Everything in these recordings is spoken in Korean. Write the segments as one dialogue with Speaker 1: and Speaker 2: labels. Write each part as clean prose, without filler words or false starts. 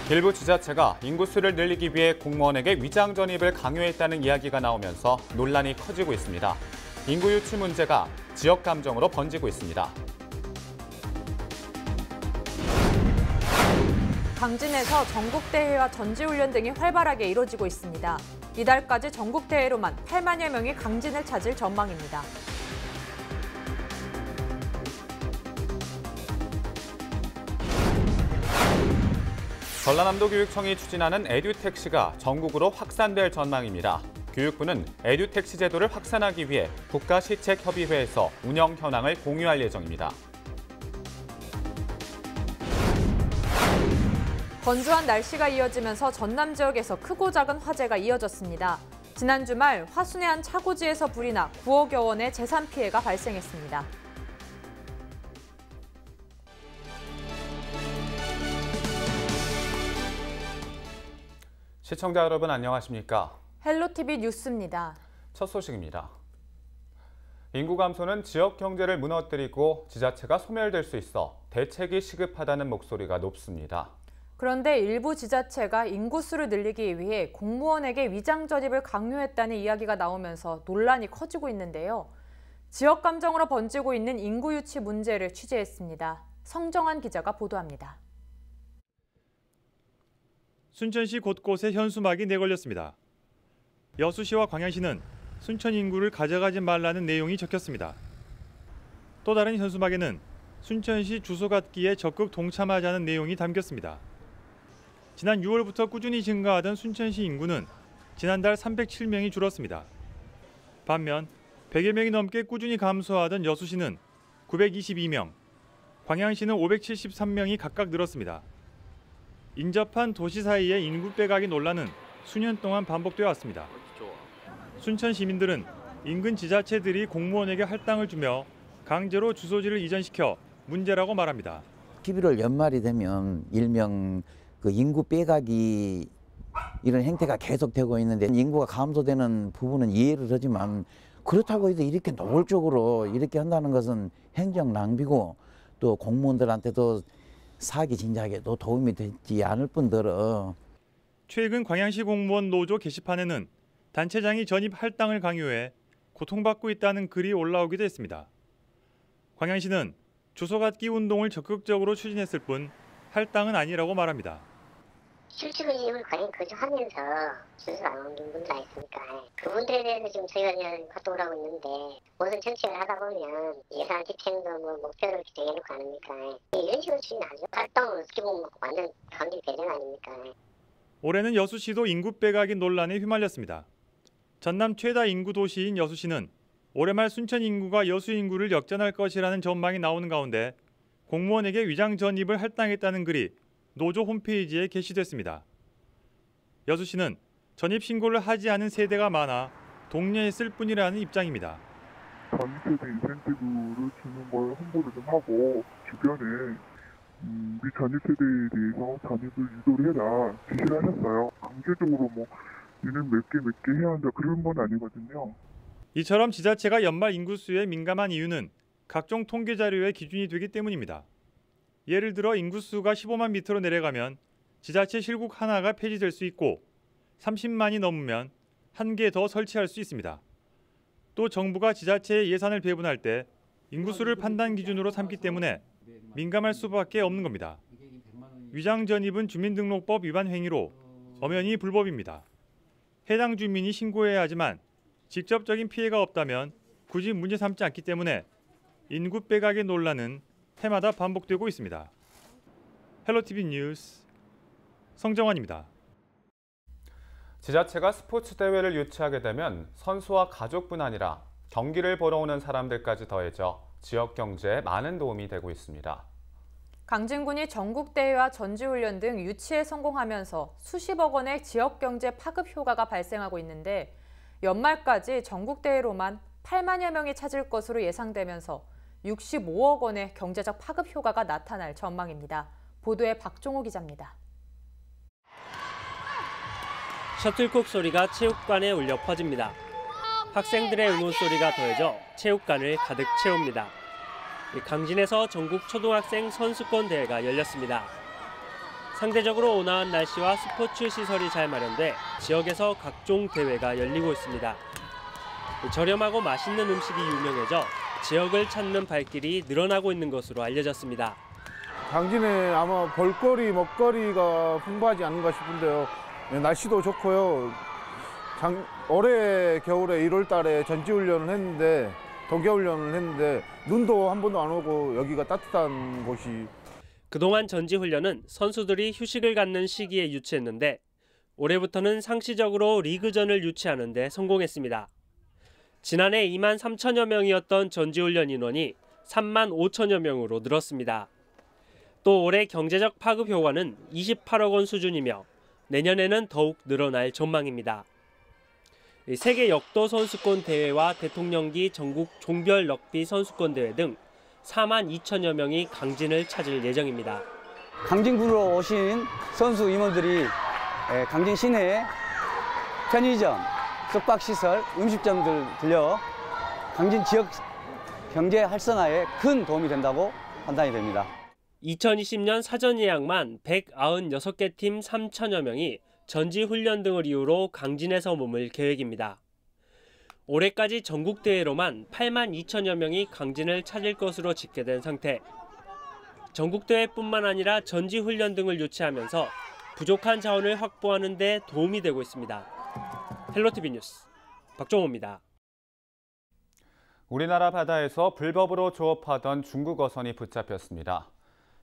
Speaker 1: 일부 지자체가 인구수를 늘리기 위해 공무원에게 위장 전입을 강요했다는 이야기가 나오면서 논란이 커지고 있습니다. 인구 유치 문제가 지역 감정으로 번지고 있습니다.
Speaker 2: 강진에서 전국대회와 전지훈련 등이 활발하게 이뤄지고 있습니다. 이달까지 전국대회로만 8만여 명이 강진을 찾을 전망입니다.
Speaker 1: 전라남도 교육청이 추진하는 에듀택시가 전국으로 확산될 전망입니다. 교육부는 에듀택시 제도를 확산하기 위해 국가시책협의회에서 운영 현황을 공유할 예정입니다.
Speaker 2: 건조한 날씨가 이어지면서 전남 지역에서 크고 작은 화재가 이어졌습니다. 지난 주말 화순의 한 차고지에서 불이 나 9억여 원의 재산 피해가 발생했습니다.
Speaker 1: 시청자 여러분 안녕하십니까?
Speaker 2: 헬로티비 뉴스입니다.
Speaker 1: 첫 소식입니다. 인구 감소는 지역 경제를 무너뜨리고 지자체가 소멸될 수 있어 대책이 시급하다는 목소리가 높습니다.
Speaker 2: 그런데 일부 지자체가 인구수를 늘리기 위해 공무원에게 위장 전입을 강요했다는 이야기가 나오면서 논란이 커지고 있는데요. 지역 감정으로 번지고 있는 인구 유치 문제를 취재했습니다. 성정환 기자가 보도합니다.
Speaker 3: 순천시 곳곳에 현수막이 내걸렸습니다. 여수시와 광양시는 순천 인구를 가져가지 말라는 내용이 적혔습니다. 또 다른 현수막에는 순천시 주소 갖기에 적극 동참하자는 내용이 담겼습니다. 지난 6월부터 꾸준히 증가하던 순천시 인구는 지난달 307명이 줄었습니다. 반면 100여 명이 넘게 꾸준히 감소하던 여수시는 922명, 광양시는 573명이 각각 늘었습니다. 인접한 도시 사이의 인구 빼가기 논란은 수년 동안 반복되어 왔습니다. 순천 시민들은 인근 지자체들이 공무원에게 할당을 주며 강제로 주소지를 이전시켜 문제라고 말합니다.
Speaker 4: 11월 연말이 되면 일명 그 인구 빼가기 이런 행태가 계속되고 있는데 인구가 감소되는 부분은 이해를 하지만 그렇다고 해도 이렇게 노골적으로 이렇게 한다는 것은 행정 낭비고 또 공무원들한테도 사기 진작에도 도움이 되지 않을 뿐더러
Speaker 3: 최근 광양시 공무원 노조 게시판에는 단체장이 전입 할당을 강요해 고통받고 있다는 글이 올라오기도 했습니다. 광양시는 주소 갖기 운동을 적극적으로 추진했을 뿐 할당은 아니라고 말합니다.
Speaker 5: 실질적으로 과연 거주하면서 주소 안 옮긴 분들 있으니까 그분들에 대해서 지금 저희가 그냥 활동을 하고 있는데 모든 정책을 하다 보면 예산 집행도 뭐 목표를 정해놓고 하니까 이런 식으로 추진하죠. 활동은 어떻게 보면 완전 강제 배정 아닙니까?
Speaker 3: 올해는 여수시도 인구 빼가기 논란에 휘말렸습니다. 전남 최다 인구 도시인 여수시는 올해 말 순천 인구가 여수 인구를 역전할 것이라는 전망이 나오는 가운데 공무원에게 위장 전입을 할당했다는 글이 노조 홈페이지에 게시됐습니다. 여수시는 전입 신고를 하지 않은 세대가 많아 독려했을 뿐이라는 입장입니다.
Speaker 6: 전입세대 인센티브를 주는 걸 홍보를 좀 하고 주변에 미전입세대에 대해서 전입을 유도를 해라 지시를 하셨어요. 강제적으로 뭐 얘는 몇 개 해야 한다 그런 건 아니거든요.
Speaker 3: 이처럼 지자체가 연말 인구수에 민감한 이유는 각종 통계 자료의 기준이 되기 때문입니다. 예를 들어 인구수가 15만 밑으로 내려가면 지자체 실국 하나가 폐지될 수 있고 30만이 넘으면 한 개 더 설치할 수 있습니다. 또 정부가 지자체에 예산을 배분할 때 인구수를 판단 기준으로 삼기 때문에 민감할 수밖에 없는 겁니다. 위장 전입은 주민등록법 위반 행위로 엄연히 불법입니다. 해당 주민이 신고해야 하지만 직접적인 피해가 없다면 굳이 문제 삼지 않기 때문에 인구 빼가기 논란은 해마다 반복되고 있습니다. 헬로티비 뉴스 성정환입니다.
Speaker 1: 지자체가 스포츠 대회를 유치하게 되면 선수와 가족뿐 아니라 경기를 보러 오는 사람들까지 더해져 지역 경제에 많은 도움이 되고 있습니다.
Speaker 2: 강진군이 전국대회와 전지훈련 등 유치에 성공하면서 수십억 원의 지역 경제 파급 효과가 발생하고 있는데 연말까지 전국대회로만 8만여 명이 찾을 것으로 예상되면서 65억 원의 경제적 파급 효과가 나타날 전망입니다. 보도에 박종호 기자입니다.
Speaker 7: 셔틀콕 소리가 체육관에 울려 퍼집니다. 학생들의 응원 소리가 더해져 체육관을 가득 채웁니다. 강진에서 전국 초등학생 선수권 대회가 열렸습니다. 상대적으로 온화한 날씨와 스포츠 시설이 잘 마련돼 지역에서 각종 대회가 열리고 있습니다. 저렴하고 맛있는 음식이 유명해져 지역을 찾는 발길이 늘어나고 있는 것으로 알려졌습니다.
Speaker 8: 강진에 아마 볼거리, 먹거리가 풍부하지 않은가 싶은데요. 날씨도 좋고요. 올해 겨울에 1월 달에 전지훈련을 했는데, 동계훈련을 했는데 눈도 한 번도 안 오고 여기가 따뜻한 곳이.
Speaker 7: 그동안 전지훈련은 선수들이 휴식을 갖는 시기에 유치했는데 올해부터는 상시적으로 리그전을 유치하는 데 성공했습니다. 지난해 2만 3천여 명이었던 전지훈련 인원이 3만 5천여 명으로 늘었습니다. 또 올해 경제적 파급 효과는 28억 원 수준이며 내년에는 더욱 늘어날 전망입니다. 세계 역도 선수권 대회와 대통령기 전국 종별 럭비 선수권 대회 등 4만 2천여 명이 강진을 찾을 예정입니다.
Speaker 9: 강진군으로 오신 선수 임원들이 강진 시내에 편의점, 숙박시설, 음식점들 들려 강진 지역 경제 활성화에 큰 도움이 된다고 판단이 됩니다.
Speaker 7: 2020년 사전 예약만 196개 팀 3천여 명이 전지훈련 등을 이유로 강진에서 머물 계획입니다. 올해까지 전국대회로만 8만 2천여 명이 강진을 찾을 것으로 집계된 상태. 전국대회뿐만 아니라 전지훈련 등을 유치하면서 부족한 자원을 확보하는 데 도움이 되고 있습니다. 헬로티비 뉴스 박종호입니다.
Speaker 1: 우리나라 바다에서 불법으로 조업하던 중국 어선이 붙잡혔습니다.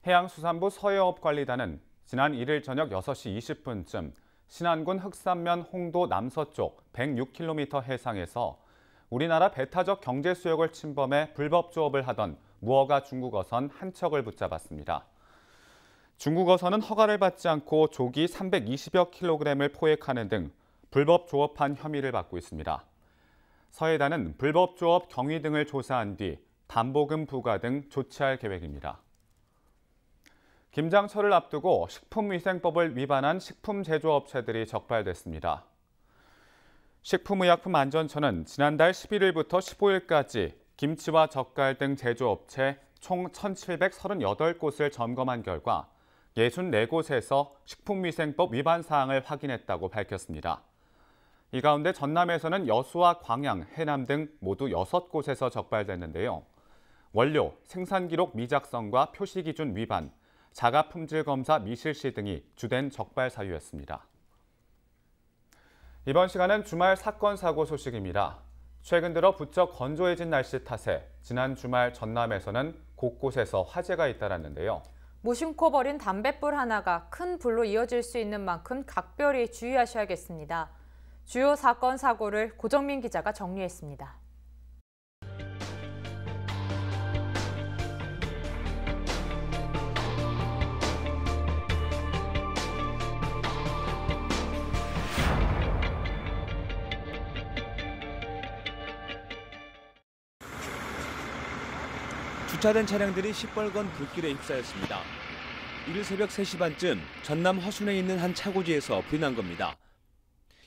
Speaker 1: 해양수산부 서해업관리단은 지난 1일 저녁 6시 20분쯤 신안군 흑산면 홍도 남서쪽 106km 해상에서 우리나라 배타적 경제수역을 침범해 불법 조업을 하던 무허가 중국 어선 한 척을 붙잡았습니다. 중국 어선은 허가를 받지 않고 조기 320여 킬로그램을 포획하는 등 불법 조업한 혐의를 받고 있습니다. 서해단은 불법 조업 경위 등을 조사한 뒤 담보금 부과 등 조치할 계획입니다. 김장철을 앞두고 식품위생법을 위반한 식품 제조업체들이 적발됐습니다. 식품의약품안전처는 지난달 11일부터 15일까지 김치와 젓갈 등 제조업체 총 1,738곳을 점검한 결과 64곳에서 식품위생법 위반 사항을 확인했다고 밝혔습니다. 이 가운데 전남에서는 여수와 광양, 해남 등 모두 6곳에서 적발됐는데요. 원료, 생산기록 미작성과 표시기준 위반, 자가품질검사 미실시 등이 주된 적발 사유였습니다. 이번 시간은 주말 사건 사고 소식입니다. 최근 들어 부쩍 건조해진 날씨 탓에 지난 주말 전남에서는 곳곳에서 화재가 잇따랐는데요.
Speaker 2: 무심코 버린 담뱃불 하나가 큰 불로 이어질 수 있는 만큼 각별히 주의하셔야겠습니다. 주요 사건 사고를 고정민 기자가 정리했습니다.
Speaker 10: 주차된 차량들이 시뻘건 불길에 휩싸였습니다. 이른 새벽 3시 반쯤 전남 허순에 있는 한 차고지에서 불이 난 겁니다.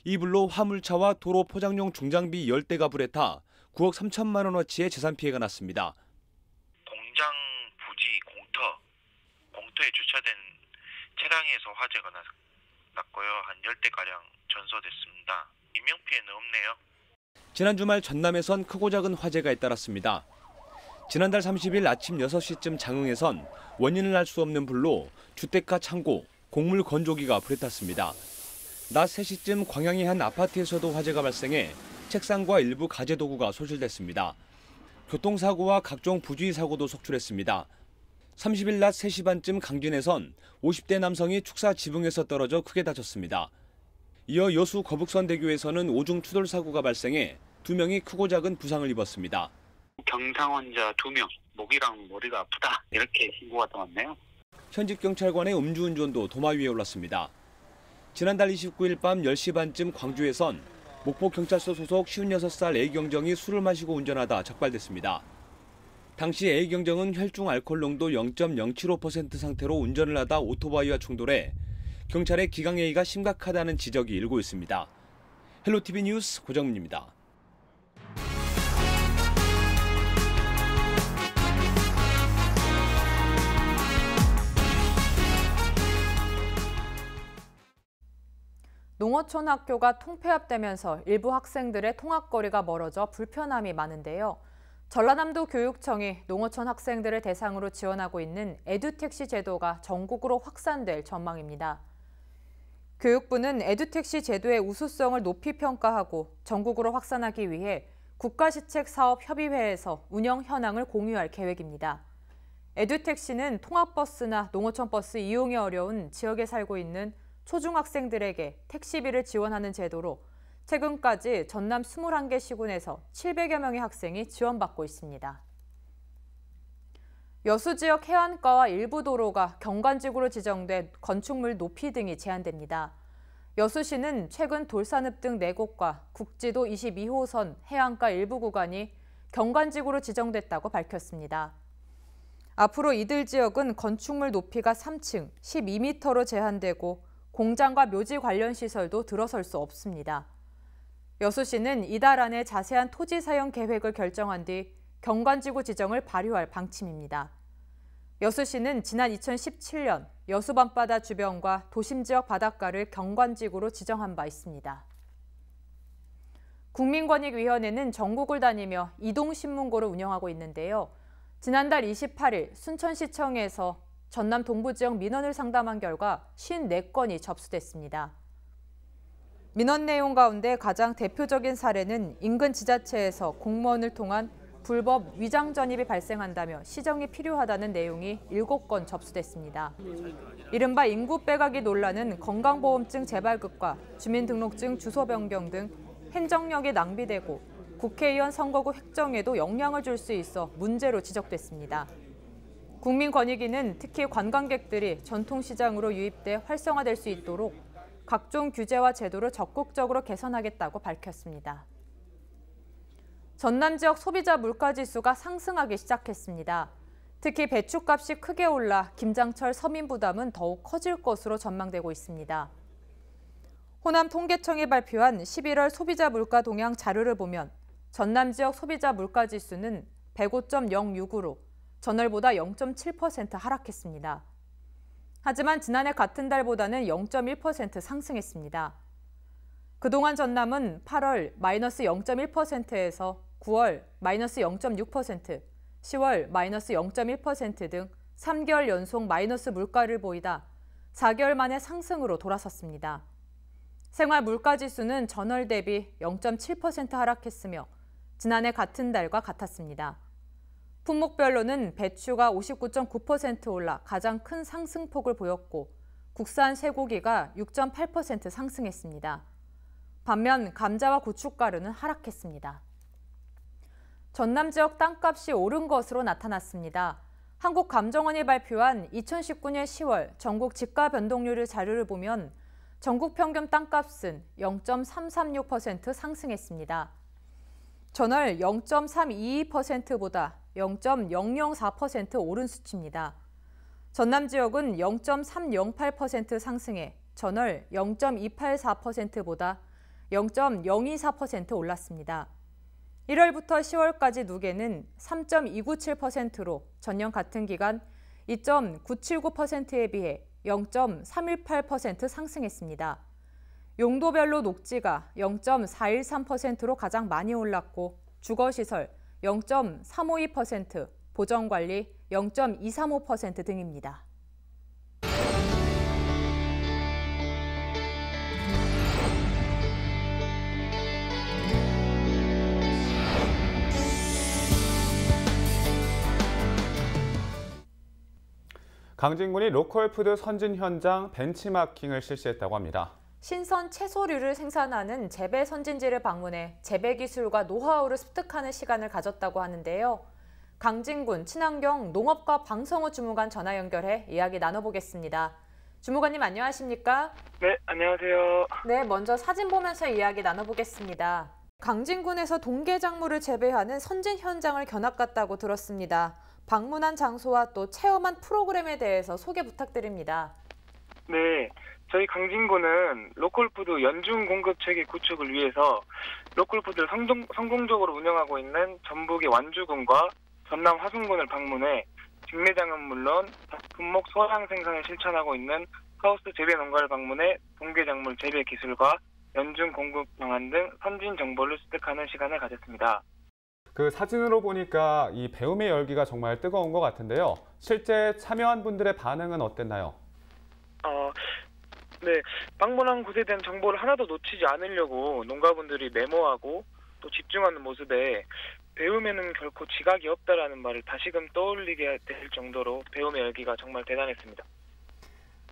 Speaker 10: 이 불로 화물차와 도로 포장용 중장비 10대가 불에 타 9억 3천만 원어치의 재산 피해가 났습니다.
Speaker 11: 공장 부지 공터에 주차된 차량에서 화재가 났고요. 한 10대가량 전소됐습니다. 인명피해는 없네요.
Speaker 10: 지난 주말 전남에선 크고 작은 화재가 잇따랐습니다. 지난달 30일 아침 6시쯤 장흥에선 원인을 알 수 없는 불로 주택가 창고, 곡물 건조기가 불에 탔습니다. 낮 3시쯤 광양의 한 아파트에서도 화재가 발생해 책상과 일부 가재 도구가 소실됐습니다. 교통사고와 각종 부주의 사고도 속출했습니다. 30일 낮 3시 반쯤 강진에선 50대 남성이 축사 지붕에서 떨어져 크게 다쳤습니다. 이어 여수 거북선대교에서는 오중 추돌 사고가 발생해 2명이 크고 작은 부상을 입었습니다.
Speaker 11: 경상 환자 2명, 목이랑 머리가 아프다 이렇게 신고가 들어왔네요.
Speaker 10: 현직 경찰관의 음주운전도 도마 위에 올랐습니다. 지난달 29일 밤 10시 반쯤 광주에선 목포경찰서 소속 56살 A경정이 술을 마시고 운전하다 적발됐습니다. 당시 A경정은 혈중 알코올 농도 0.075% 상태로 운전을 하다 오토바이와 충돌해 경찰의 기강해이가 심각하다는 지적이 일고 있습니다. 헬로티비 뉴스 고정민입니다.
Speaker 2: 농어촌 학교가 통폐합되면서 일부 학생들의 통학거리가 멀어져 불편함이 많은데요. 전라남도 교육청이 농어촌 학생들을 대상으로 지원하고 있는 에듀택시 제도가 전국으로 확산될 전망입니다. 교육부는 에듀택시 제도의 우수성을 높이 평가하고 전국으로 확산하기 위해 국가시책사업협의회에서 운영 현황을 공유할 계획입니다. 에듀택시는 통학버스나 농어촌버스 이용이 어려운 지역에 살고 있는 초중학생들에게 택시비를 지원하는 제도로 최근까지 전남 21개 시군에서 700여 명의 학생이 지원받고 있습니다. 여수 지역 해안가와 일부 도로가 경관지구로 지정돼 건축물 높이 등이 제한됩니다. 여수시는 최근 돌산읍 등 4곳과 국지도 22호선 해안가 일부 구간이 경관지구로 지정됐다고 밝혔습니다. 앞으로 이들 지역은 건축물 높이가 3층, 12m로 제한되고 공장과 묘지 관련 시설도 들어설 수 없습니다. 여수시는 이달 안에 자세한 토지 사용 계획을 결정한 뒤 경관지구 지정을 발효할 방침입니다. 여수시는 지난 2017년 여수 밤바다 주변과 도심 지역 바닷가를 경관지구로 지정한 바 있습니다. 국민권익위원회는 전국을 다니며 이동신문고를 운영하고 있는데요. 지난달 28일 순천시청에서 전남 동부지역 민원을 상담한 결과 54건이 접수됐습니다. 민원 내용 가운데 가장 대표적인 사례는 인근 지자체에서 공무원을 통한 불법 위장 전입이 발생한다며 시정이 필요하다는 내용이 7건 접수됐습니다. 이른바 인구 빼가기 논란은 건강보험증 재발급과 주민등록증 주소 변경 등 행정력이 낭비되고 국회의원 선거구 획정에도 영향을 줄 수 있어 문제로 지적됐습니다. 국민권익위는 특히 관광객들이 전통시장으로 유입돼 활성화될 수 있도록 각종 규제와 제도를 적극적으로 개선하겠다고 밝혔습니다. 전남 지역 소비자 물가지수가 상승하기 시작했습니다. 특히 배추값이 크게 올라 김장철 서민 부담은 더욱 커질 것으로 전망되고 있습니다. 호남 통계청이 발표한 11월 소비자 물가 동향 자료를 보면 전남 지역 소비자 물가지수는 105.06으로 전월보다 0.7% 하락했습니다. 하지만 지난해 같은 달보다는 0.1% 상승했습니다. 그동안 전남은 8월 마이너스 0.1%에서 9월 마이너스 0.6%, 10월 마이너스 0.1% 등 3개월 연속 마이너스 물가를 보이다 4개월 만에 상승으로 돌아섰습니다. 생활 물가지수는 전월 대비 0.7% 하락했으며 지난해 같은 달과 같았습니다. 품목별로는 배추가 59.9% 올라 가장 큰 상승폭을 보였고 국산 쇠고기가 6.8% 상승했습니다. 반면 감자와 고춧가루는 하락했습니다. 전남 지역 땅값이 오른 것으로 나타났습니다. 한국감정원이 발표한 2019년 10월 전국 집가 변동률 자료를 보면 전국 평균 땅값은 0.336% 상승했습니다. 전월 0.322%보다 0.004% 오른 수치입니다. 전남 지역은 0.308% 상승해 전월 0.284%보다 0.024% 올랐습니다. 1월부터 10월까지 누계는 3.297%로 전년 같은 기간 2.979%에 비해 0.318% 상승했습니다. 용도별로 녹지가 0.413%로 가장 많이 올랐고 주거시설 0.352%, 보전관리 0.235% 등입니다.
Speaker 1: 강진군이 로컬푸드 선진 현장 벤치마킹을 실시했다고 합니다.
Speaker 2: 신선 채소류를 생산하는 재배 선진지를 방문해 재배 기술과 노하우를 습득하는 시간을 가졌다고 하는데요. 강진군 친환경 농업과 방성호 주무관 전화 연결해 이야기 나눠보겠습니다. 주무관님 안녕하십니까?
Speaker 12: 네, 안녕하세요.
Speaker 2: 네, 먼저 사진 보면서 이야기 나눠보겠습니다. 강진군에서 동계작물을 재배하는 선진 현장을 견학 갔다고 들었습니다. 방문한 장소와 또 체험한 프로그램에 대해서 소개 부탁드립니다.
Speaker 12: 네, 저희 강진군은 로컬푸드 연중 공급 체계 구축을 위해서 로컬푸드를 성공적으로 운영하고 있는 전북의 완주군과 전남 화순군을 방문해 직매장은 물론 품목 소량 생산을 실천하고 있는 하우스 재배 농가를 방문해 동계작물 재배 기술과 연중 공급 방안 등 선진 정보를 습득하는 시간을 가졌습니다.
Speaker 1: 그 사진으로 보니까 이 배움의 열기가 정말 뜨거운 것 같은데요. 실제 참여한 분들의 반응은 어땠나요?
Speaker 12: 네, 방문한 곳에 대한 정보를 하나도 놓치지 않으려고 농가분들이 메모하고 또 집중하는 모습에 배움에는 결코 지각이 없다라는 말을 다시금 떠올리게 될 정도로 배움의 열기가 정말 대단했습니다.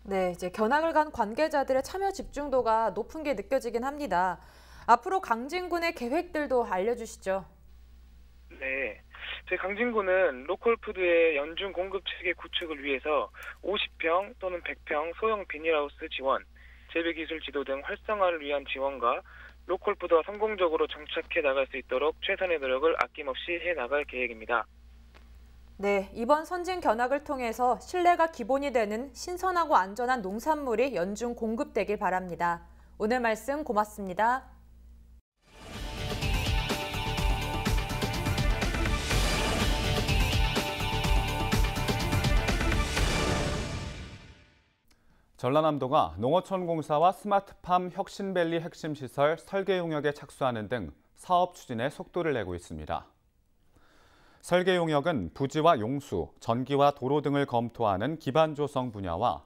Speaker 2: 네, 이제 견학을 간 관계자들의 참여 집중도가 높은 게 느껴지긴 합니다. 앞으로 강진군의 계획들도 알려주시죠.
Speaker 12: 네, 저희 강진군은 로컬푸드의 연중 공급 체계 구축을 위해서 50평 또는 100평 소형 비닐하우스 지원, 재배기술 지도 등 활성화를 위한 지원과 로컬푸드와 성공적으로 정착해 나갈 수 있도록 최선의 노력을 아낌없이 해나갈 계획입니다.
Speaker 2: 네, 이번 선진 견학을 통해서 신뢰가 기본이 되는 신선하고 안전한 농산물이 연중 공급되길 바랍니다. 오늘 말씀 고맙습니다.
Speaker 1: 전라남도가 농어촌공사와 스마트팜 혁신밸리 핵심 시설 설계 용역에 착수하는 등 사업 추진에 속도를 내고 있습니다. 설계 용역은 부지와 용수, 전기와 도로 등을 검토하는 기반 조성 분야와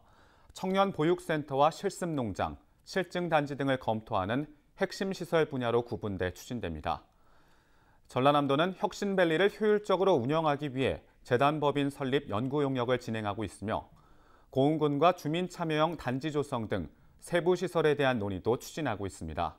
Speaker 1: 청년 보육센터와 실습농장, 실증단지 등을 검토하는 핵심 시설 분야로 구분돼 추진됩니다. 전라남도는 혁신밸리를 효율적으로 운영하기 위해 재단법인 설립 연구 용역을 진행하고 있으며 고흥군과 주민 참여형 단지 조성 등 세부 시설에 대한 논의도 추진하고 있습니다.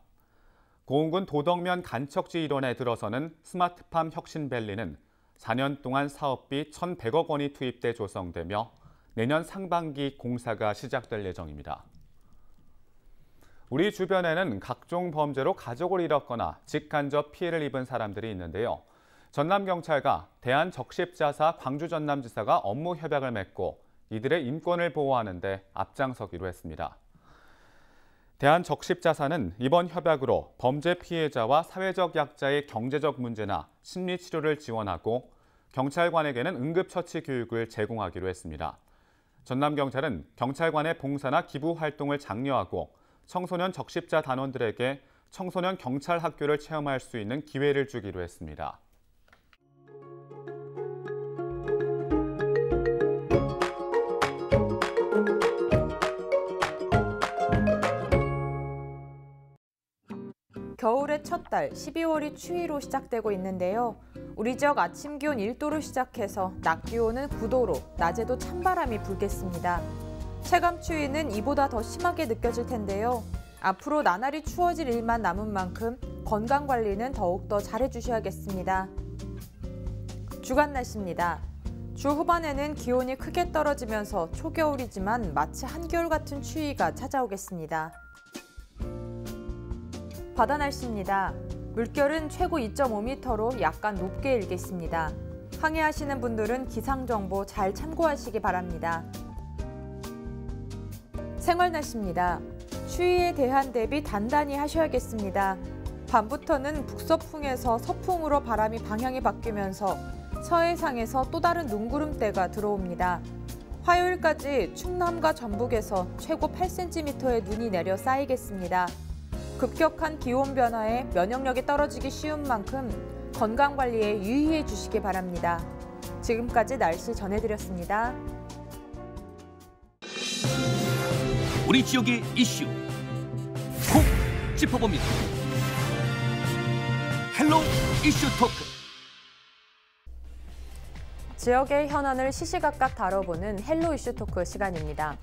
Speaker 1: 고흥군 도덕면 간척지 일원에 들어서는 스마트팜 혁신밸리는 4년 동안 사업비 1,100억 원이 투입돼 조성되며 내년 상반기 공사가 시작될 예정입니다. 우리 주변에는 각종 범죄로 가족을 잃었거나 직간접 피해를 입은 사람들이 있는데요. 전남경찰과 대한적십자사 광주전남지사가 업무 협약을 맺고 이들의 인권을 보호하는 데 앞장서기로 했습니다. 대한적십자사는 이번 협약으로 범죄 피해자와 사회적 약자의 경제적 문제나 심리치료를 지원하고 경찰관에게는 응급처치 교육을 제공하기로 했습니다. 전남경찰은 경찰관의 봉사나 기부 활동을 장려하고 청소년 적십자 단원들에게 청소년 경찰 학교를 체험할 수 있는 기회를 주기로 했습니다.
Speaker 2: 겨울의 첫 달 12월이 추위로 시작되고 있는데요. 우리 지역 아침 기온 1도로 시작해서 낮 기온은 9도로 낮에도 찬바람이 불겠습니다. 체감 추위는 이보다 더 심하게 느껴질 텐데요. 앞으로 나날이 추워질 일만 남은 만큼 건강 관리는 더욱더 잘해주셔야겠습니다. 주간 날씨입니다. 주 후반에는 기온이 크게 떨어지면서 초겨울이지만 마치 한겨울 같은 추위가 찾아오겠습니다. 바다 날씨입니다. 물결은 최고 2.5m로 약간 높게 일겠습니다. 항해하시는 분들은 기상정보 잘 참고하시기 바랍니다. 생활 날씨입니다. 추위에 대한 대비 단단히 하셔야겠습니다. 밤부터는 북서풍에서 서풍으로 바람이 방향이 바뀌면서 서해상에서 또 다른 눈구름대가 들어옵니다. 화요일까지 충남과 전북에서 최고 8cm의 눈이 내려 쌓이겠습니다. 급격한 기온 변화에 면역력이 떨어지기 쉬운 만큼 건강관리에 유의해 주시기 바랍니다. 지금까지 날씨 전해드렸습니다.
Speaker 13: 우리 지역의 이슈 콕 짚어봅니다. 헬로 이슈 토크.
Speaker 2: 지역의 현안을 시시각각 다뤄보는 헬로 이슈 토크 시간입니다.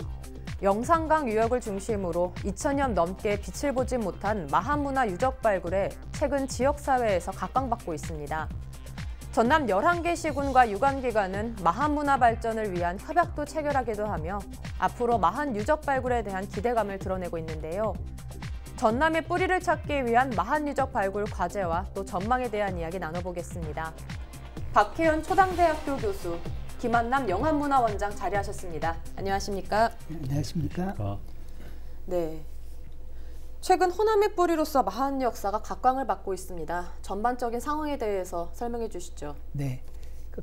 Speaker 2: 영산강 유역을 중심으로 2000년 넘게 빛을 보지 못한 마한문화 유적 발굴에 최근 지역사회에서 각광받고 있습니다. 전남 11개 시군과 유관기관은 마한문화 발전을 위한 협약도 체결하기도 하며 앞으로 마한 유적 발굴에 대한 기대감을 드러내고 있는데요. 전남의 뿌리를 찾기 위한 마한 유적 발굴 과제와 또 전망에 대한 이야기 나눠보겠습니다. 박혜연 초당대학교 교수, 김한남 영한문화원장 자리하셨습니다. 안녕하십니까?
Speaker 14: 네, 안녕하십니까?
Speaker 2: 네. 최근 호남의 뿌리로서 마한 역사가 각광을 받고 있습니다. 전반적인 상황에 대해서 설명해 주시죠.
Speaker 14: 네,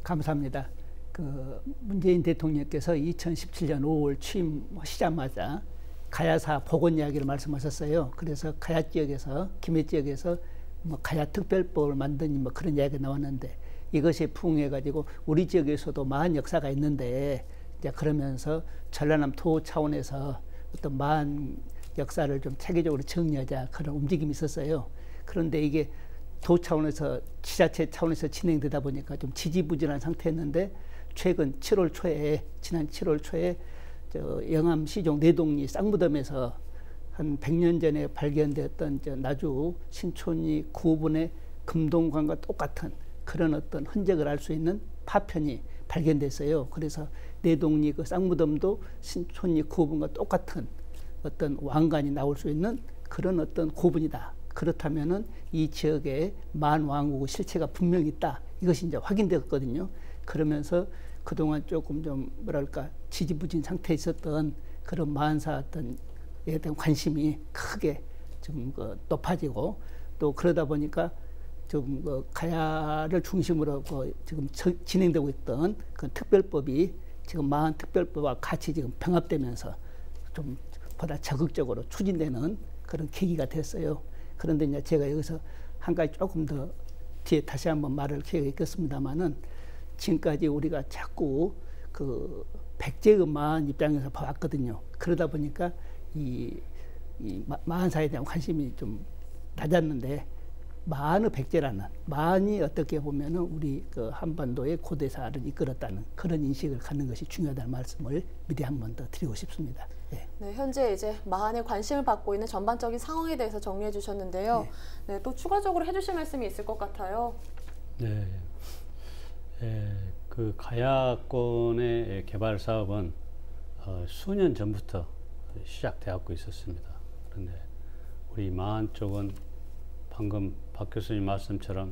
Speaker 14: 감사합니다. 그 문재인 대통령께서 2017년 5월 취임하시자마자 가야사 복원 이야기를 말씀하셨어요. 그래서 가야 지역에서 김해 지역에서 뭐 가야 특별법을 만드니 뭐 그런 이야기가 나왔는데 이것이 부응해가지고 우리 지역에서도 마흔 역사가 있는데 이제 그러면서 전라남 도 차원에서 어떤 마흔 역사를 좀 체계적으로 정리하자 그런 움직임이 있었어요. 그런데 이게 도 차원에서 지자체 차원에서 진행되다 보니까 좀 지지부진한 상태였는데 최근 7월 초에 지난 7월 초에 영암 시종 내동리 쌍무덤에서 한 100년 전에 발견되었던 나주 신촌리 구분의 금동관과 똑같은 그런 어떤 흔적을 알 수 있는 파편이 발견됐어요. 그래서 내동리 그 쌍무덤도 신촌리 구분과 똑같은 어떤 왕관이 나올 수 있는 그런 어떤 구분이다. 그렇다면은 이 지역에 만왕국 실체가 분명히 있다. 이것이 이제 확인되었거든요. 그러면서 그동안 조금 좀 뭐랄까 지지부진 상태에 있었던 그런 마흔사 어떤 에 대한 관심이 크게 좀 높아지고 또 그러다 보니까 좀 가야를 중심으로 지금 진행되고 있던 그 특별법이 지금 마흔 특별법과 같이 지금 병합되면서 좀 보다 적극적으로 추진되는 그런 계기가 됐어요. 그런데 이제 제가 여기서 한 가지 조금 더 뒤에 다시 한번 말을 기회가 있겠습니다만은 지금까지 우리가 자꾸 그 백제음만 입장에서 봐왔거든요. 그러다 보니까 이 마흔사에 대한 관심이 좀 낮았는데 마흔의 백제라는 마흔이 어떻게 보면은 우리 그 한반도의 고대사를 이끌었다는 그런 인식을 갖는 것이 중요하다는 말씀을 미리 한 번 더 드리고 싶습니다. 네.
Speaker 15: 네, 현재 이제 마흔에 관심을 받고 있는 전반적인 상황에 대해서 정리해 주셨는데요. 네, 또 추가적으로 해주실 말씀이 있을 것 같아요.
Speaker 16: 네, 그 가야권의 개발 사업은 수년 전부터 시작되었고 있었습니다. 그런데 우리 마흔 쪽은 방금 박 교수님 말씀처럼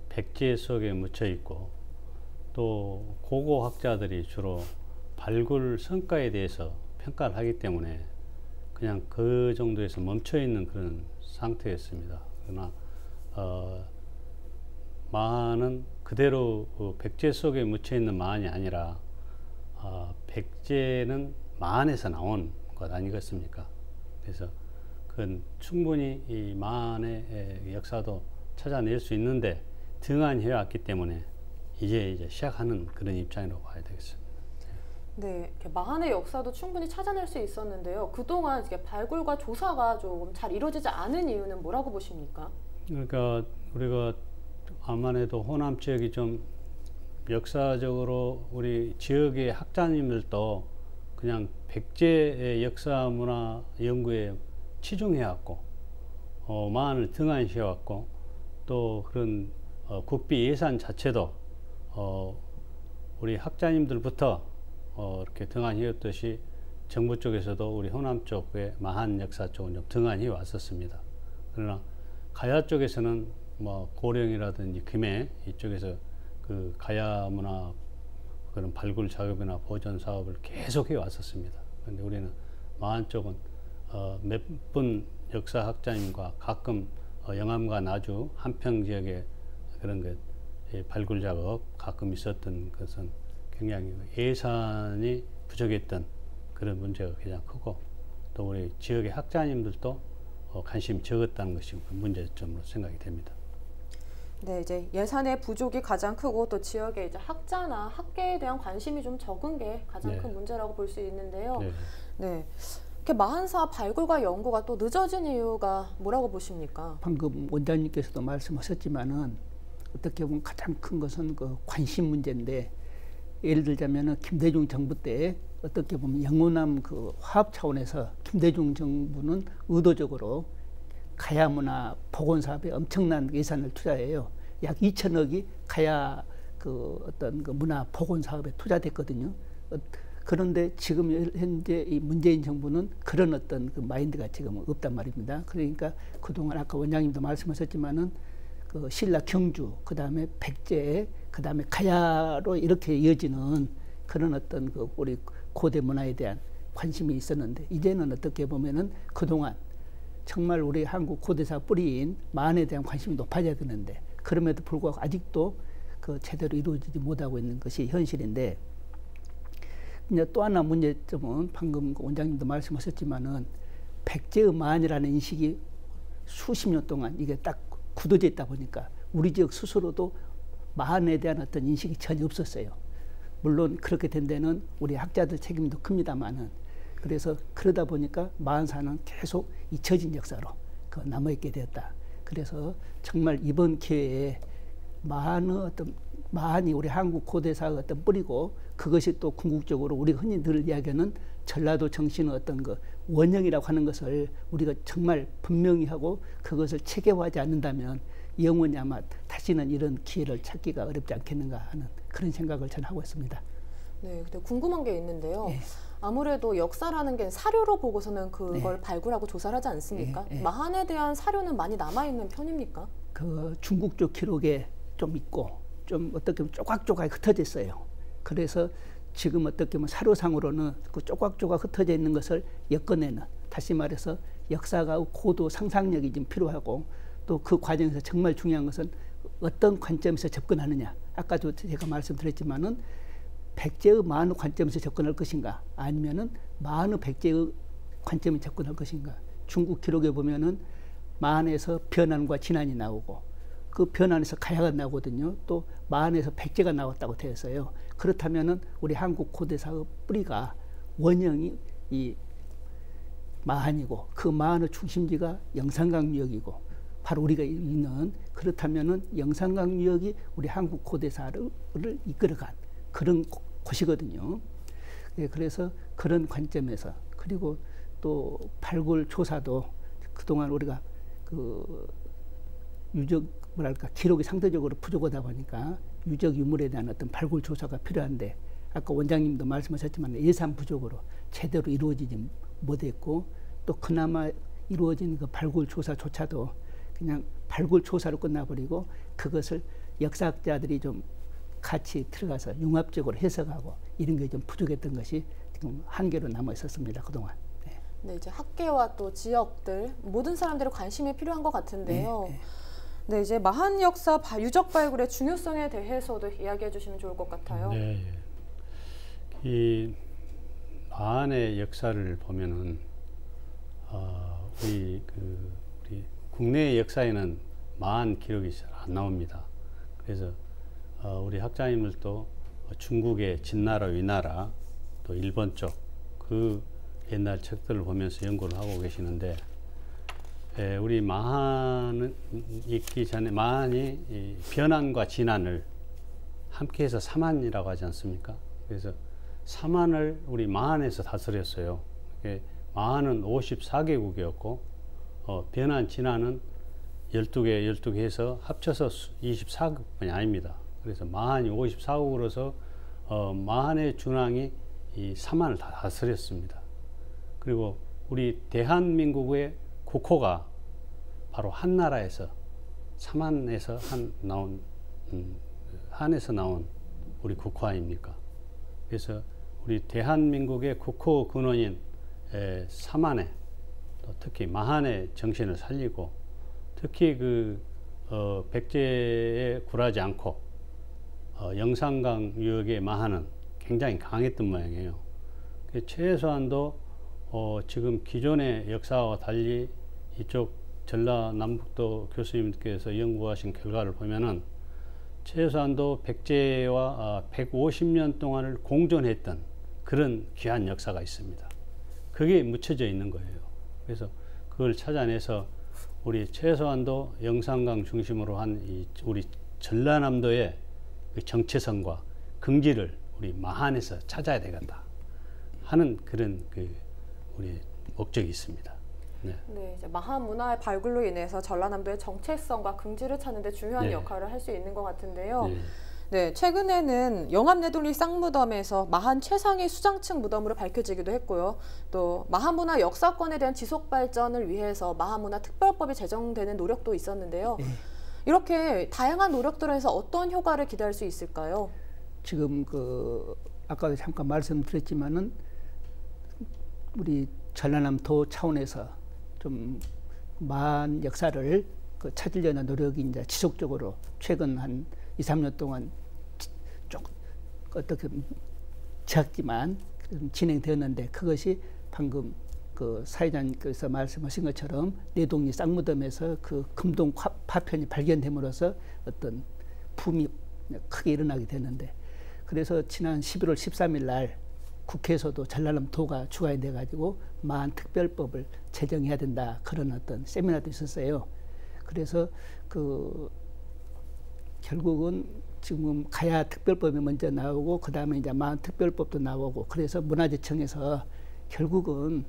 Speaker 16: 백제 속에 묻혀 있고 또 고고학자들이 주로 발굴 성과에 대해서 평가를 하기 때문에 그냥 그 정도에서 멈춰 있는 그런 상태였습니다. 그러나 마흔은 그대로 백제 속에 묻혀 있는 마흔이 아니라 백제는 마흔에서 나온 것 아니겠습니까? 그래서 그건 충분히 이 마흔의 역사도 찾아낼 수 있는데 등한해 왔기 때문에 이제 시작하는 그런 입장이라고 봐야 되겠습니다.
Speaker 15: 네, 마흔의 역사도 충분히 찾아낼 수 있었는데요. 그동안 이렇게 발굴과 조사가 조금 잘 이루어지지 않은 이유는 뭐라고 보십니까?
Speaker 16: 그러니까 우리가 암만해도 호남 지역이 좀 역사적으로 우리 지역의 학자님들도 그냥 백제의 역사 문화 연구에 치중해왔고 마흔을 등한시해왔고 또 그런 국비 예산 자체도 우리 학자님들부터 이렇게 등한히었듯이 정부 쪽에서도 우리 호남 쪽의 마흔 역사 쪽은 좀 등한히 왔었습니다. 그러나 가야 쪽에서는 뭐 고령이라든지 김해 이쪽에서 그 가야 문화 그런 발굴 작업이나 보존 사업을 계속 해 왔었습니다. 그런데 우리는 마흔 쪽은 몇 분 역사학자님과 가끔 영암과 나주 한평 지역에 그런 것 발굴 작업 가끔 있었던 것은 굉장히 예산이 부족했던 그런 문제가 가장 크고 또 우리 지역의 학자님들도 관심이 적었다는 것이 문제점으로 생각이 됩니다.
Speaker 15: 네, 이제 예산의 부족이 가장 크고 또 지역의 이제 학자나 학계에 대한 관심이 좀 적은 게 가장 큰 문제라고 볼 수 있는데요. 네. 이렇게 마흔사 발굴과 연구가 또 늦어진 이유가 뭐라고 보십니까?
Speaker 14: 방금 원장님께서도 말씀하셨지만은 어떻게 보면 가장 큰 것은 그 관심 문제인데 예를 들자면은 김대중 정부 때 어떻게 보면 영호남 그 화합 차원에서 김대중 정부는 의도적으로 가야 문화 복원 사업에 엄청난 예산을 투자해요. 약 2천억이 가야 그 어떤 그 문화 복원 사업에 투자됐거든요. 그런데 지금 현재 이 문재인 정부는 그런 어떤 그 마인드가 지금 없단 말입니다. 그러니까 그동안 아까 원장님도 말씀하셨지만은 그 신라 경주, 그 다음에 백제, 그 다음에 가야로 이렇게 이어지는 그런 어떤 그 우리 고대 문화에 대한 관심이 있었는데 이제는 어떻게 보면은 그동안 정말 우리 한국 고대사 뿌리인 마흔에 대한 관심이 높아져야 되는데 그럼에도 불구하고 아직도 그 제대로 이루어지지 못하고 있는 것이 현실인데, 이제 또 하나 문제점은 방금 원장님도 말씀하셨지만은 백제의 마한이라는 인식이 수십 년 동안 이게 딱 굳어져 있다 보니까 우리 지역 스스로도 마한에 대한 어떤 인식이 전혀 없었어요. 물론 그렇게 된 데는 우리 학자들 책임도 큽니다만은, 그래서 그러다 보니까 마한사는 계속 잊혀진 역사로 남아있게 되었다. 그래서 정말 이번 기회에 마한이 우리 한국 고대사의 어떤 뿌리고, 그것이 또 궁극적으로 우리 흔히 늘 이야기하는 전라도 정신의 어떤 그 원형이라고 하는 것을 우리가 정말 분명히 하고 그것을 체계화하지 않는다면 영원히 아마 다시는 이런 기회를 찾기가 어렵지 않겠는가 하는 그런 생각을 저는 하고 있습니다.
Speaker 15: 네, 근데 궁금한 게 있는데요.
Speaker 14: 네.
Speaker 15: 아무래도 역사라는 게 사료로 보고서는 그걸 발굴하고 조사를 하지 않습니까? 마한에 대한 사료는 많이 남아있는 편입니까?
Speaker 14: 그 중국 쪽 기록에 좀 있고 좀 어떻게 보면 조각조각 흩어져 있어요. 그래서 지금 어떻게 보면 사료상으로는 그 조각조각 흩어져 있는 것을 엮어내는, 다시 말해서 역사가 고도 상상력이 좀 필요하고, 또 그 과정에서 정말 중요한 것은 어떤 관점에서 접근하느냐. 아까도 제가 말씀드렸지만은 백제의 마한의 관점에서 접근할 것인가, 아니면은 마한의 백제의 관점에 접근할 것인가. 중국 기록에 보면은 마한에서 변한과 진한이 나오고, 그 변한에서 가야가 나오거든요. 또 마한에서 백제가 나왔다고 되어 있어요. 그렇다면은 우리 한국 고대사의 뿌리가 원형이 이 마한이고, 그 마한의 중심지가 영산강 유역이고, 바로 우리가 있는, 그렇다면은 영산강 유역이 우리 한국 고대사를 이끌어간 그런 곳이거든요. 예, 그래서 그런 관점에서, 그리고 또 발굴 조사도 그동안 우리가 그 유적 기록이 상대적으로 부족하다 보니까 유적 유물에 대한 어떤 발굴 조사가 필요한데, 아까 원장님도 말씀하셨지만 예산 부족으로 제대로 이루어지지 못했고, 또 그나마 이루어진 그 발굴 조사조차도 그냥 발굴 조사로 끝나버리고, 그것을 역사학자들이 좀 같이 들어가서 융합적으로 해석하고 이런 게 좀 부족했던 것이 지금 한계로 남아 있었습니다, 그동안.
Speaker 15: 네, 이제 학계와 또 지역들 모든 사람들의 관심이 필요한 것 같은데요. 네, 이제 마한 역사 유적 발굴의 중요성에 대해서도 이야기해 주시면 좋을 것 같아요.
Speaker 16: 네, 이 마한의 역사를 보면은 우리 국내 역사에는 마한 기록이 잘 안 나옵니다. 그래서 우리 학자님들도 중국의 진나라, 위나라, 또 일본 쪽 그 옛날 책들을 보면서 연구를 하고 계시는데, 우리 마한은 있기 전에 마한이 이 변한과 진한을 함께해서 사만이라고 하지 않습니까? 그래서 사만을 우리 마한에서 다스렸어요. 마한은 54개국이었고 변한 진한은 12개 해서 합쳐서 24국뿐이 아닙니다. 그래서 마한이 54국으로서 마한의 준왕이 이 사만을 다 다스렸습니다. 그리고 우리 대한민국의 국호가 바로 한나라에서 사만에서 한에서 나온 우리 국호 아닙니까? 그래서 우리 대한민국의 국호 근원인 사만에, 또 특히 마한의 정신을 살리고, 특히 그 백제에 굴하지 않고 영산강 유역의 마한은 굉장히 강했던 모양이에요. 최소한도 지금 기존의 역사와 달리 이쪽 전라남북도 교수님께서 연구하신 결과를 보면은 최소한도 백제와 150년 동안을 공존했던 그런 귀한 역사가 있습니다. 그게 묻혀져 있는 거예요. 그래서 그걸 찾아내서 우리 최소한도 영산강 중심으로 한 우리 전라남도의 그 정체성과 긍지를 우리 마한에서 찾아야 되겠다 하는 그런 우리 목적이 있습니다. 네.
Speaker 15: 네, 이제 마한 문화의 발굴로 인해서 전라남도의 정체성과 긍지를 찾는 데 중요한 역할을 할 수 있는 것 같은데요. 네, 최근에는 영암내돌리 쌍무덤에서 마한 최상위 수장층 무덤으로 밝혀지기도 했고요. 또 마한문화 역사권에 대한 지속 발전을 위해서 마한문화 특별법이 제정되는 노력도 있었는데요. 이렇게 다양한 노력들에서 어떤 효과를 기대할 수 있을까요?
Speaker 14: 지금 아까도 잠깐 말씀드렸지만은 우리 전라남도 차원에서 좀 마한 역사를 찾으려는 노력이 이제 지속적으로 최근 한 2, 3년 동안 조금 어떻게 작지만 진행되었는데 그것이 방금 그 사회자님께서 말씀하신 것처럼 내동리 쌍무덤에서 그 금동 파편이 발견됨으로써 어떤 붐이 크게 일어나게 되는데 그래서 지난 11월 13일 날 국회에서도 전라남 도가 추가해 가지고 마한 특별법을 제정해야 된다 그런 어떤 세미나도 있었어요. 그래서 그 결국은 지금 가야 특별법이 먼저 나오고 그 다음에 이제 마한 특별법도 나오고 그래서 문화재청에서 결국은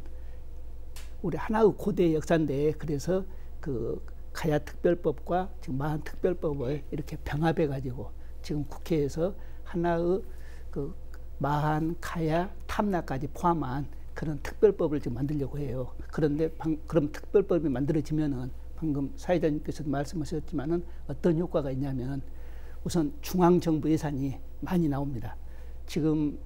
Speaker 14: 우리 하나의 고대 역사인데 그래서 그 가야 특별법과 지금 마한 특별법을 이렇게 병합해 가지고 지금 국회에서 하나의 그 마한, 가야, 탐나까지 포함한 그런 특별법을 지금 만들려고 해요. 그런데 그럼 특별법이 만들어지면은 방금 사회자님께서도 말씀하셨지만은 어떤 효과가 있냐면 우선 중앙정부 예산이 많이 나옵니다. 지금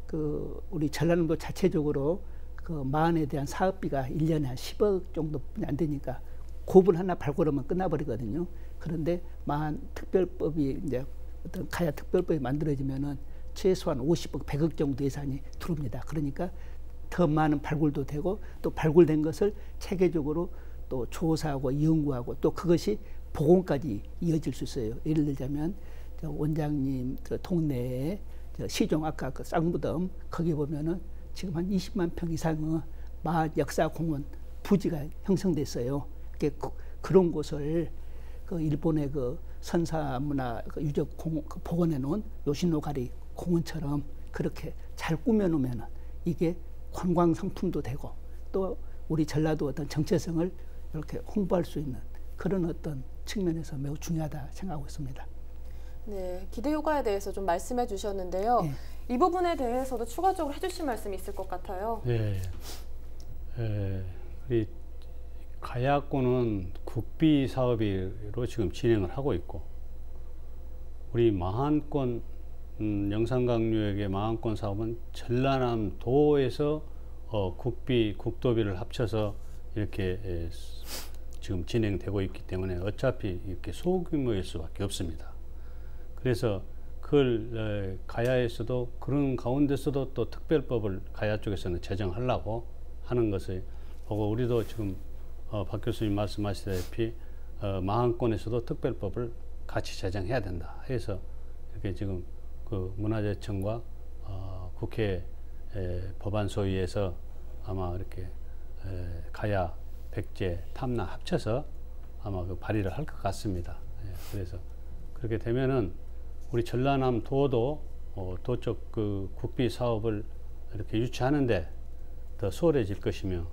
Speaker 14: 그 우리 전라남도 자체적으로 그 마흔에 대한 사업비가 1년에 한 10억 정도뿐이 안 되니까 고분 하나 발굴하면 끝나버리거든요. 그런데 마한 특별법이 이제 어떤 가야 특별법이 만들어지면은 최소한 50억, 100억 정도 예산이 들어옵니다. 그러니까 더 많은 발굴도 되고 또 발굴된 것을 체계적으로 또 조사하고 연구하고 또 그것이 복원까지 이어질 수 있어요. 예를 들자면 저 원장님 저 동네에 저 시종 아까 그 쌍무덤 거기 보면은 지금 한 20만 평 이상의 마을 역사공원 부지가 형성됐어요. 그런 곳을 그 일본의 그 선사문화 그 유적 그 복원해 놓은 요시노가리 공원처럼 그렇게 잘 꾸며놓으면 이게 관광 상품도 되고 또 우리 전라도 어떤 정체성을 이렇게 홍보할 수 있는 그런 어떤 측면에서 매우 중요하다 생각하고 있습니다.
Speaker 15: 네, 기대 효과에 대해서 좀 말씀해 주셨는데요. 네. 이 부분에 대해서도 추가적으로 해주실 말씀이 있을 것 같아요.
Speaker 16: 네, 우리 가야권은 국비 사업으로 지금 진행을 하고 있고 우리 마한권 영산강류역의 마한권 사업은 전라남도에서 국도비를 합쳐서 이렇게 지금 진행되고 있기 때문에 어차피 이렇게 소규모일 수밖에 없습니다. 그래서 그걸 가야에서도 그런 가운데서도 또 특별법을 가야 쪽에서는 제정하려고 하는 것을 보고 우리도 지금 박 교수님 말씀하시다시피 마한권에서도 특별법을 같이 제정해야 된다 해서 이렇게 지금 그 문화재청과 국회 법안소위에서 아마 이렇게 가야, 백제, 탐나 합쳐서 아마 그 발의를 할 것 같습니다. 그래서 그렇게 되면은 우리 전라남도도 도쪽 그 국비 사업을 이렇게 유치하는데 더 수월해질 것이며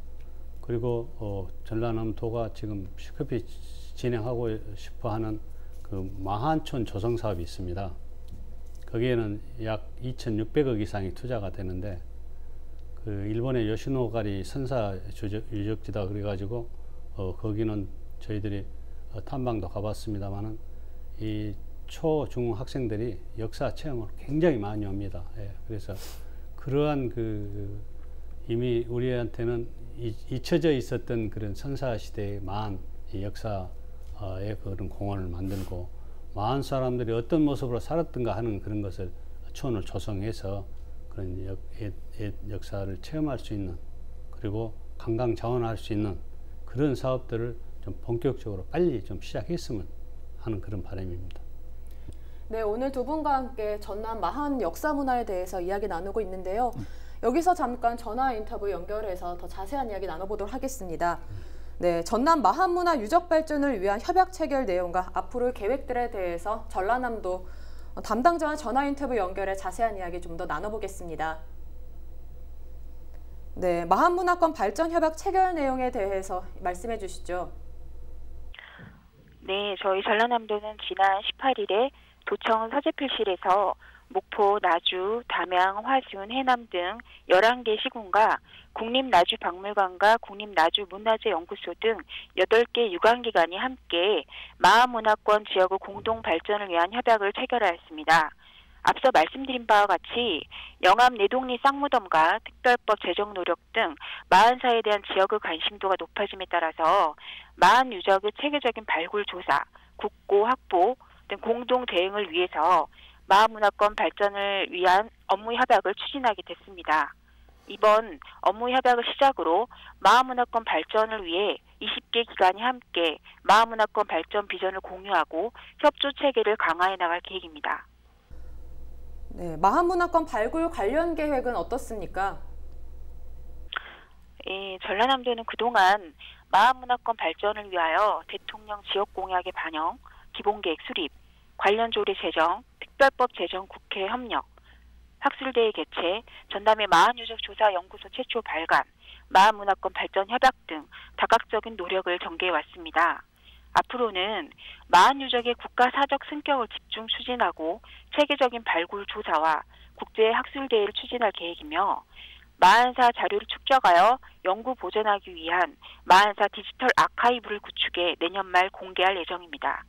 Speaker 16: 그리고 전라남도가 지금 시급히 진행하고 싶어하는 그 마한촌 조성 사업이 있습니다. 거기에는 약 2,600억 이상이 투자가 되는데 그 일본의 요시노가리 선사 유적지다 그래가지고 거기는 저희들이 탐방도 가봤습니다만은 이 초, 중 학생들이 역사 체험을 굉장히 많이 옵니다. 예, 그래서 그러한 그 이미 우리한테는 잊혀져 있었던 그런 선사 시대의 마한 역사의 그런 공원을 만들고 마한 사람들이 어떤 모습으로 살았던가 하는 그런 것을 촌을 조성해서 그런 옛 역사를 체험할 수 있는 그리고 관광 자원할 수 있는 그런 사업들을 좀 본격적으로 빨리 좀 시작했으면 하는 그런 바람입니다.
Speaker 15: 네, 오늘 두 분과 함께 전남 마한 역사 문화에 대해서 이야기 나누고 있는데요. 여기서 잠깐 전화 인터뷰 연결해서 더 자세한 이야기 나눠보도록 하겠습니다. 네, 전남 마한 문화 유적 발전을 위한 협약 체결 내용과 앞으로의 계획들에 대해서 전라남도 담당자와 전화 인터뷰 연결해 자세한 이야기 좀 더 나눠보겠습니다. 네, 마한 문화권 발전 협약 체결 내용에 대해서 말씀해 주시죠.
Speaker 17: 네, 저희 전라남도는 지난 18일에 도청 서재필실에서 목포, 나주, 담양, 화순, 해남 등 11개 시군과 국립나주박물관과 국립나주문화재연구소 등 8개 유관기관이 함께 마한문화권 지역의 공동 발전을 위한 협약을 체결하였습니다. 앞서 말씀드린 바와 같이 영암 내동리 쌍무덤과 특별법 제정 노력 등 마한사에 대한 지역의 관심도가 높아짐에 따라서 마한 유적의 체계적인 발굴 조사, 국고 확보, 등 공동 대응을 위해서 마하문화권 발전을 위한 업무 협약을 추진하게 됐습니다. 이번 업무 협약을 시작으로 마하문화권 발전을 위해 20개 기관이 함께 마하문화권 발전 비전을 공유하고 협조 체계를 강화해 나갈 계획입니다.
Speaker 15: 네, 마하문화권 발굴 관련 계획은 어떻습니까?
Speaker 17: 예, 전라남도는 그동안 마하문화권 발전을 위하여 대통령 지역 공약의 반영, 기본계획 수립, 관련 조례 제정, 특별법 제정 국회 협력, 학술대회 개최, 전남의 마하유적 조사 연구소 최초 발간, 마하문화권 발전 협약 등 다각적인 노력을 전개해 왔습니다. 앞으로는 마하유적의 국가사적 승격을 집중 추진하고 체계적인 발굴 조사와 국제 학술대회를 추진할 계획이며 마한사 자료를 축적하여 연구 보존하기 위한 마한사 디지털 아카이브를 구축해 내년 말 공개할 예정입니다.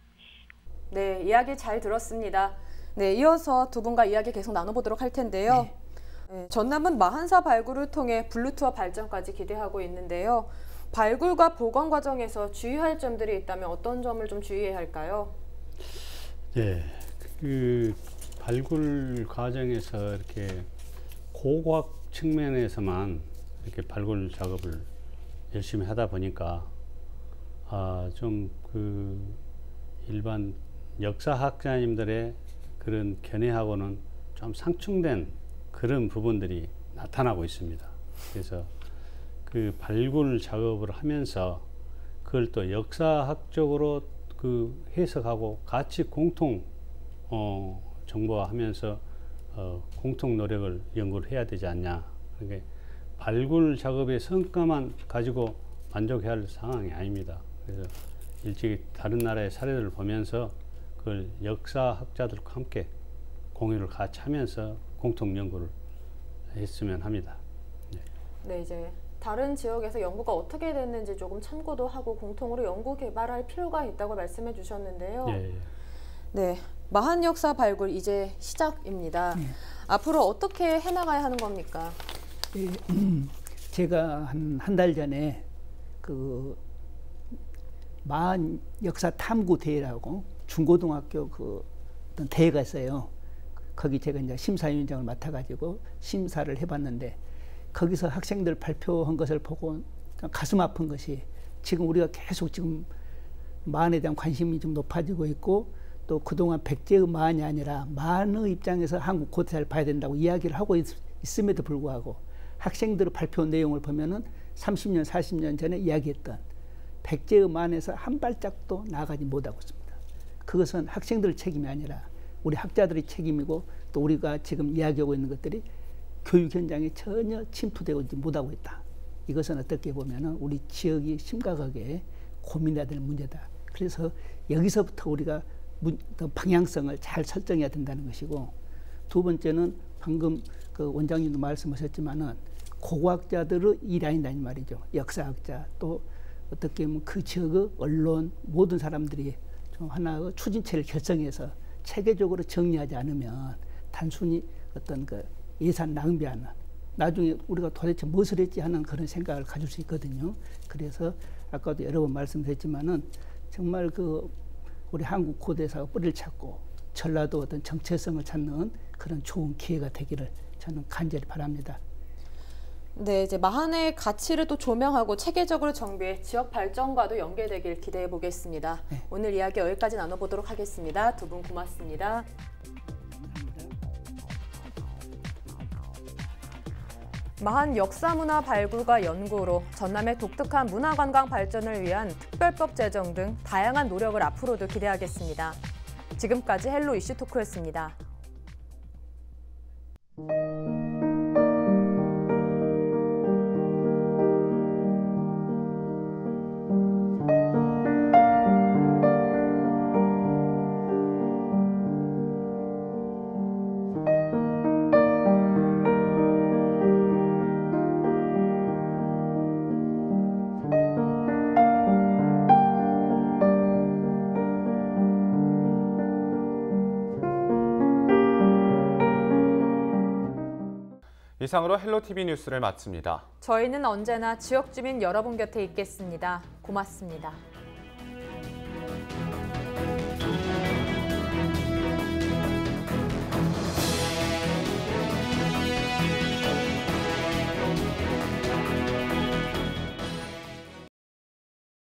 Speaker 15: 네, 이야기 잘 들었습니다. 네, 이어서 두 분과 이야기 계속 나눠보도록 할 텐데요. 네, 전남은 마한사 발굴을 통해 블루투어 발전까지 기대하고 있는데요. 발굴과 보관 과정에서 주의할 점들이 있다면 어떤 점을 좀 주의해야 할까요?
Speaker 16: 네, 그 발굴 과정에서 이렇게 고고학 측면에서만 이렇게 발굴 작업을 열심히 하다 보니까 좀 그 일반 역사학자님들의 그런 견해하고는 좀 상충된 그런 부분들이 나타나고 있습니다. 그래서 그 발굴 작업을 하면서 그걸 또 역사학적으로 그 해석하고 같이 공통 정보화하면서 공통 노력을 연구를 해야 되지 않냐. 그러니까 발굴 작업의 성과만 가지고 만족해야 할 상황이 아닙니다. 그래서 일찍이 다른 나라의 사례들을 보면서 그걸 역사학자들과 함께 공유를 같이 하면서 공통 연구를 했으면 합니다.
Speaker 15: 네, 이제 다른 지역에서 연구가 어떻게 됐는지 조금 참고도 하고 공통으로 연구 개발할 필요가 있다고 말씀해 주셨는데요. 네, 마한 역사 발굴 이제 시작입니다. 앞으로 어떻게 해나가야 하는 겁니까?
Speaker 14: 제가 한 달 전에 그 마한 역사 탐구 대회라고 중고등학교 그 어떤 대회가 있어요. 거기 제가 이제 심사위원장을 맡아가지고 심사를 해봤는데 거기서 학생들 발표한 것을 보고 가슴 아픈 것이 지금 우리가 계속 지금 마한에 대한 관심이 좀 높아지고 있고 또 그동안 백제의 마한이 아니라 마한의 입장에서 한국 고대사를 봐야 된다고 이야기를 하고 있음에도 불구하고 학생들의 발표 내용을 보면은 30년, 40년 전에 이야기했던 백제의 마한에서 한 발짝도 나아가지 못하고 있습니다. 그것은 학생들 책임이 아니라 우리 학자들의 책임이고 또 우리가 지금 이야기하고 있는 것들이 교육 현장에 전혀 침투되고 못하고 있다. 이것은 어떻게 보면은 우리 지역이 심각하게 고민해야 될 문제다. 그래서 여기서부터 우리가 방향성을 잘 설정해야 된다는 것이고 두 번째는 방금 그 원장님도 말씀하셨지만은 고고학자들의 일이 아니다는 말이죠. 역사학자 또 어떻게 보면 그 지역의 언론 모든 사람들이 좀 하나의 추진체를 결성해서 체계적으로 정리하지 않으면 단순히 어떤 그 예산 낭비하는 나중에 우리가 도대체 무엇을 했지 하는 그런 생각을 가질 수 있거든요. 그래서 아까도 여러 번 말씀드렸지만은 정말 그 우리 한국 고대사가 뿌리를 찾고 전라도 어떤 정체성을 찾는 그런 좋은 기회가 되기를 저는 간절히 바랍니다.
Speaker 15: 네, 이제 마한의 가치를 또 조명하고 체계적으로 정비해 지역 발전과도 연계되길 기대해 보겠습니다. 네. 오늘 이야기 여기까지 나눠보도록 하겠습니다. 두 분 고맙습니다. 마한 역사문화 발굴과 연구로 전남의 독특한 문화관광 발전을 위한 특별법 제정 등 다양한 노력을 앞으로도 기대하겠습니다. 지금까지 헬로 이슈 토크였습니다.
Speaker 1: 이상으로 헬로티비 뉴스를 마칩니다.
Speaker 2: 저희는 언제나 지역 주민 여러분 곁에 있겠습니다. 고맙습니다.